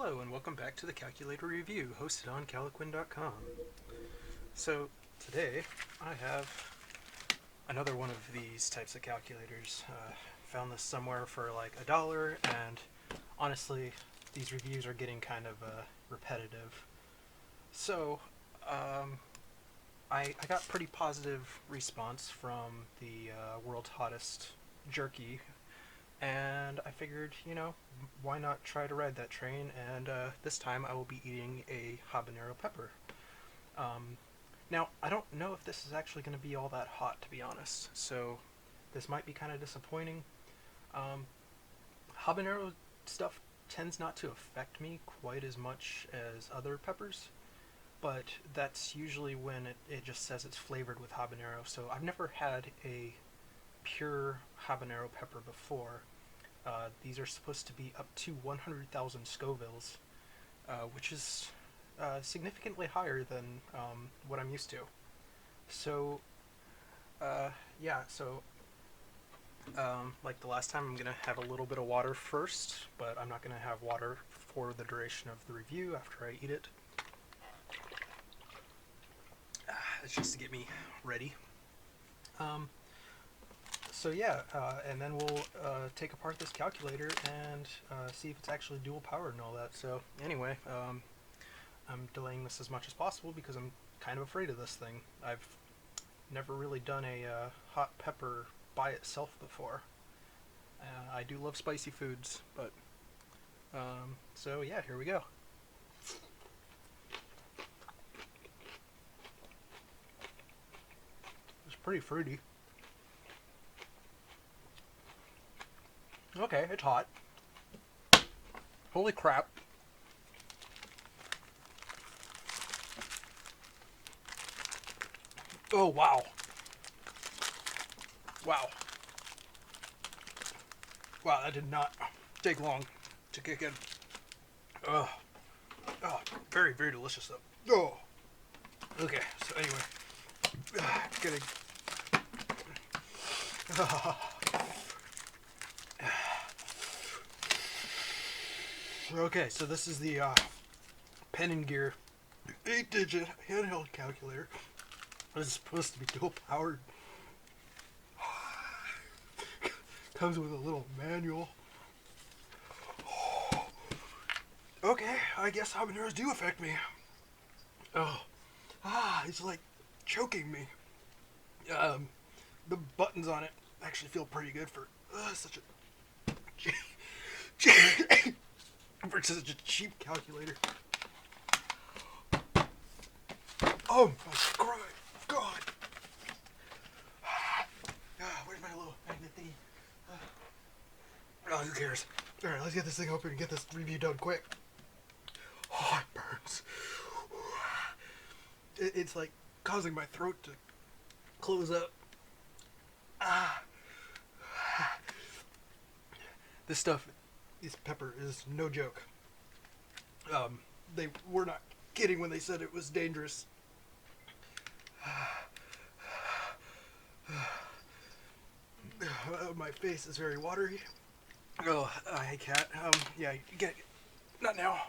Hello and welcome back to the Calculator Review, hosted on Caliquin.com. So today I have another one of these types of calculators. Found this somewhere for like $1, and honestly, these reviews are getting kind of repetitive. So I got pretty positive response from the world's hottest jerky, and I figured, why not try to ride that train? And this time I will be eating a habanero pepper. Um, Now, I don't know if this is actually going to be all that hot, to be honest, so this might be kind of disappointing. Um, Habanero stuff tends not to affect me quite as much as other peppers, but that's usually when it just says it's flavored with habanero, so I've never had a pure habanero pepper before. These are supposed to be up to 100,000 Scovilles, which is significantly higher than what I'm used to. So, yeah, so like the last time, I'm going to have a little bit of water first, but I'm not going to have water for the duration of the review after I eat it. It's just to get me ready. Um, So yeah, and then we'll take apart this calculator and see if it's actually dual powered and all that. So anyway, I'm delaying this as much as possible because I'm kind of afraid of this thing. I've never really done a hot pepper by itself before. I do love spicy foods, but so yeah, here we go. It's pretty fruity. Okay, it's hot. Holy crap. Oh, wow. Wow. Wow, that did not take long to kick in. Oh, oh, very, very delicious though. Oh. Okay, so anyway. Getting. Okay, so this is the Pen and Gear 8-digit handheld calculator. This is supposed to be dual powered. Comes with a little manual. Okay, I guess habaneros do affect me. Oh, it's like choking me. The buttons on it actually feel pretty good for such a for such a cheap calculator. Oh my God! Where's my little magnet thingy? Oh, who cares? All right, let's get this thing open and get this review done quick. Oh, it burns. It's like causing my throat to close up. This pepper is no joke. They were not kidding when they said it was dangerous. My face is very watery. Oh, hey cat. Yeah, get not now.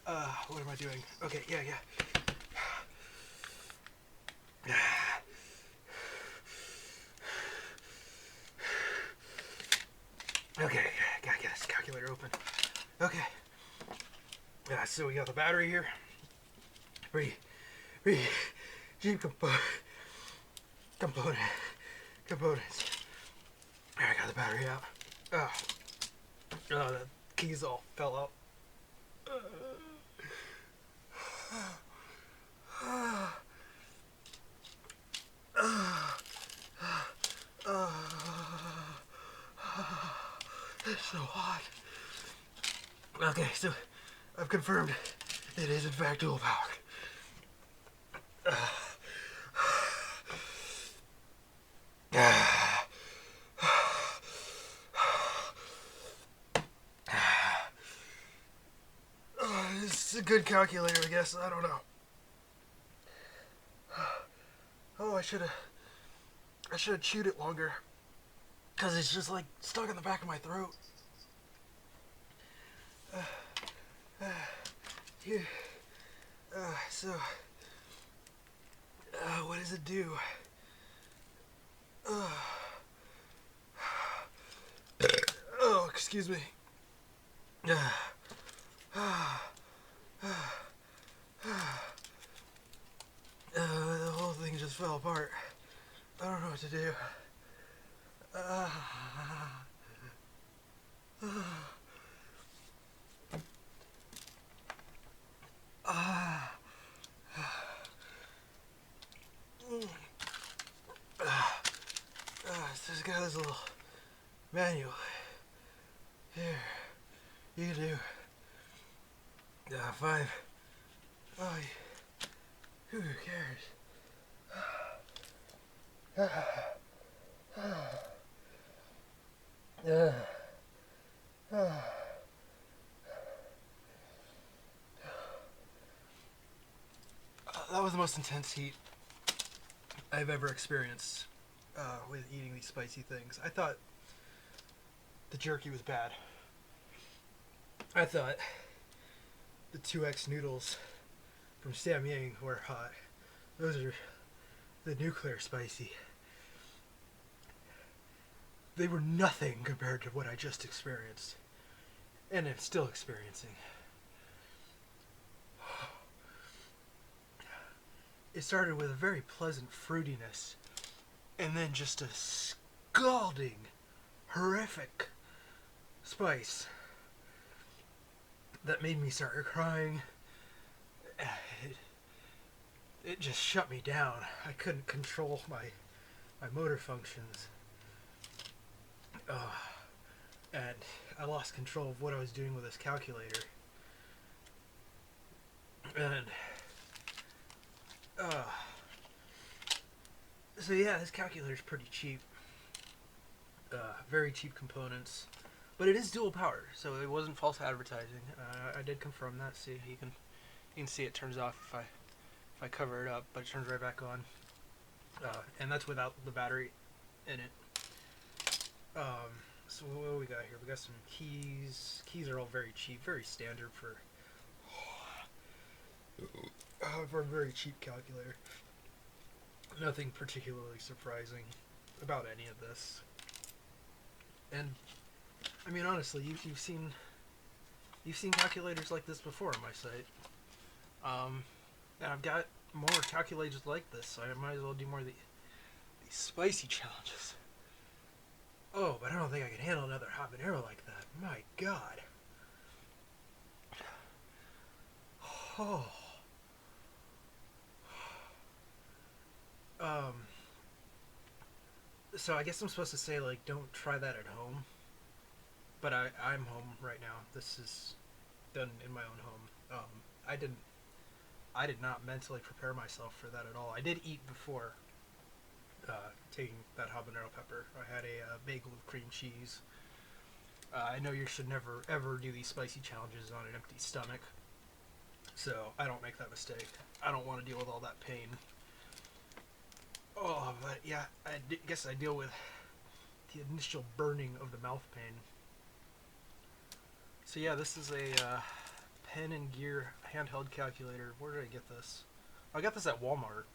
What am I doing? Okay, yeah. Okay, gotta get this calculator open. Okay. So we got the battery here. Pretty cheap components. Alright, got the battery out. The keys all fell out. It's so hot. Okay, so I've confirmed it is in fact dual powered. This is a good calculator, I guess. I don't know. Oh, I should have chewed it longer, cause it's just like stuck in the back of my throat. So, what does it do? Oh, excuse me. The whole thing just fell apart. I don't know what to do. Uh, uh, it's just got this little manual. Here, you can do 5. Oh, who cares? That was the most intense heat I've ever experienced with eating these spicy things. I thought the jerky was bad. I thought the 2X noodles from Samyang were hot. Those are the nuclear spicy. They were nothing compared to what I just experienced. And I'm still experiencing. It started with a very pleasant fruitiness, and then just a scalding, horrific spice that made me start crying. It just shut me down. I couldn't control my motor functions. And I lost control of what I was doing with this calculator. And so yeah, this calculator is pretty cheap. Very cheap components, but it is dual power, so it wasn't false advertising. I did confirm that. See, you can see it turns off if I cover it up, but it turns right back on. And that's without the battery in it. So what do we got here? We got some keys. Keys are all very cheap, very standard for a very cheap calculator. Nothing particularly surprising about any of this. And I mean, honestly, you've seen calculators like this before on my site. And I've got more calculators like this, so I might as well do more of these spicy challenges. Oh, but I don't think I can handle another habanero like that. My God. Oh. So I guess I'm supposed to say, like, don't try that at home. But I'm home right now. This is done in my own home. I did not mentally prepare myself for that at all. I did eat before taking that habanero pepper. I had a bagel with cream cheese. I know you should never ever do these spicy challenges on an empty stomach. So I don't make that mistake. I don't want to deal with all that pain. Oh, but yeah, I guess I deal with the initial burning of the mouth pain. So yeah, this is a pen and gear handheld calculator. Where did I get this? I got this at Walmart.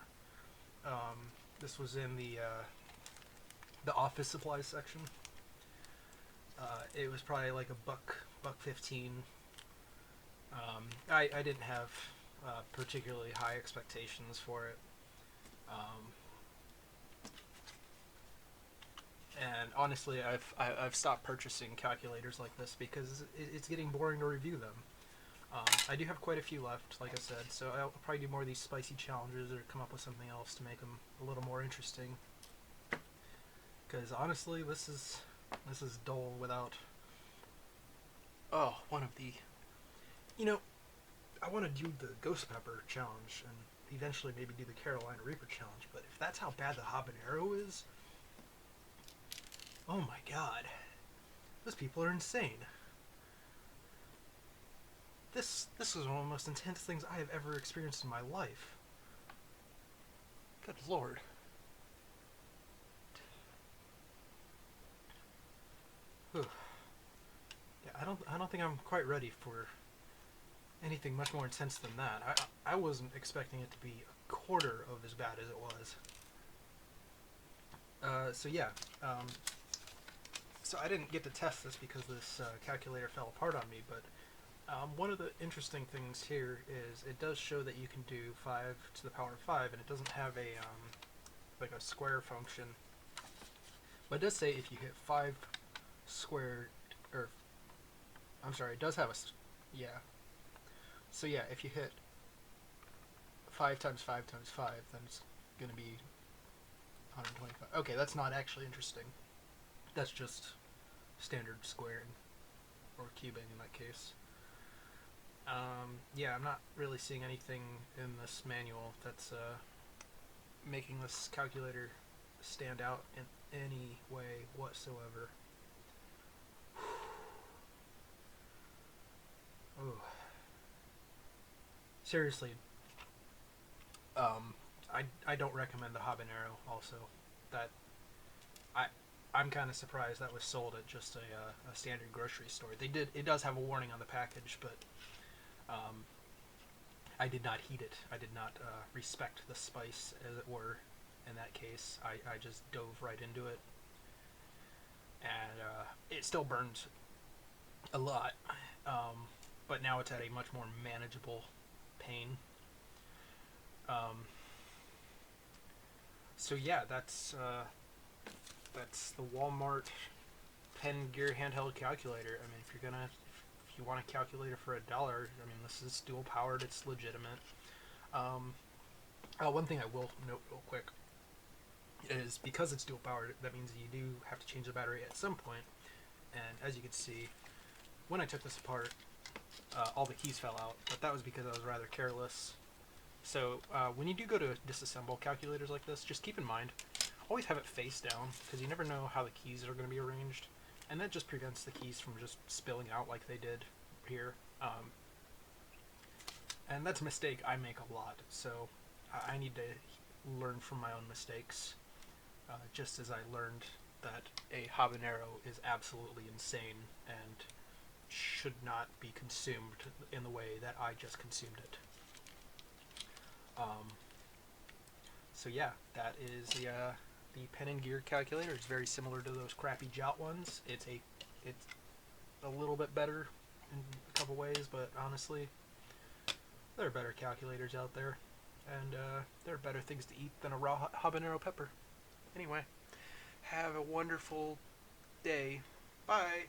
This was in the office supplies section. It was probably like $1.15. I didn't have particularly high expectations for it. And honestly, I've stopped purchasing calculators like this because it's getting boring to review them. I do have quite a few left, like I said, so I'll probably do more of these spicy challenges or come up with something else to make them a little more interesting. Because honestly, this is dull without. Oh, one of the. You know, I want to do the Ghost Pepper challenge and eventually maybe do the Carolina Reaper challenge. But if that's how bad the habanero is. Oh my God. Those people are insane. This was one of the most intense things I have ever experienced in my life. Good Lord. Whew. Yeah, I don't think I'm quite ready for anything much more intense than that. I wasn't expecting it to be a quarter of as bad as it was. So yeah, um, so I didn't get to test this because this calculator fell apart on me, but one of the interesting things here is it does show that you can do 5 to the power of 5, and it doesn't have a like a square function. But it does say if you hit 5 squared, or I'm sorry, it does have a yeah. So yeah, if you hit 5 times 5 times 5, then it's going to be 125. Okay, that's not actually interesting. That's just standard squaring or cubing in that case. Yeah, I'm not really seeing anything in this manual that's making this calculator stand out in any way whatsoever. Oh, seriously, I don't recommend the habanero. Also, that I I'm kind of surprised that was sold at just a standard grocery store. It does have a warning on the package, but um, I did not heed it. I did not respect the spice, as it were. In that case, I just dove right into it, and it still burns a lot, but now it's at a much more manageable pain. Um, so yeah, that's the Walmart pen gear handheld calculator. I mean, if you want a calculator for $1, I mean, this is dual powered. It's legitimate. Um, One thing I will note real quick is because it's dual powered, that means you do have to change the battery at some point. And as you can see, when I took this apart, all the keys fell out, but that was because I was rather careless. So when you do go to disassemble calculators like this, just keep in mind, always have it face down, because you never know how the keys are going to be arranged, and that just prevents the keys from just spilling out like they did here. And that's a mistake I make a lot, so I need to learn from my own mistakes, just as I learned that a habanero is absolutely insane and should not be consumed in the way that I just consumed it. Um, so yeah, that is the pen and gear calculator. It's very similar to those crappy Jout ones. It's a little bit better in a couple ways, but honestly, there are better calculators out there, and there are better things to eat than a raw habanero pepper. Anyway, have a wonderful day. Bye.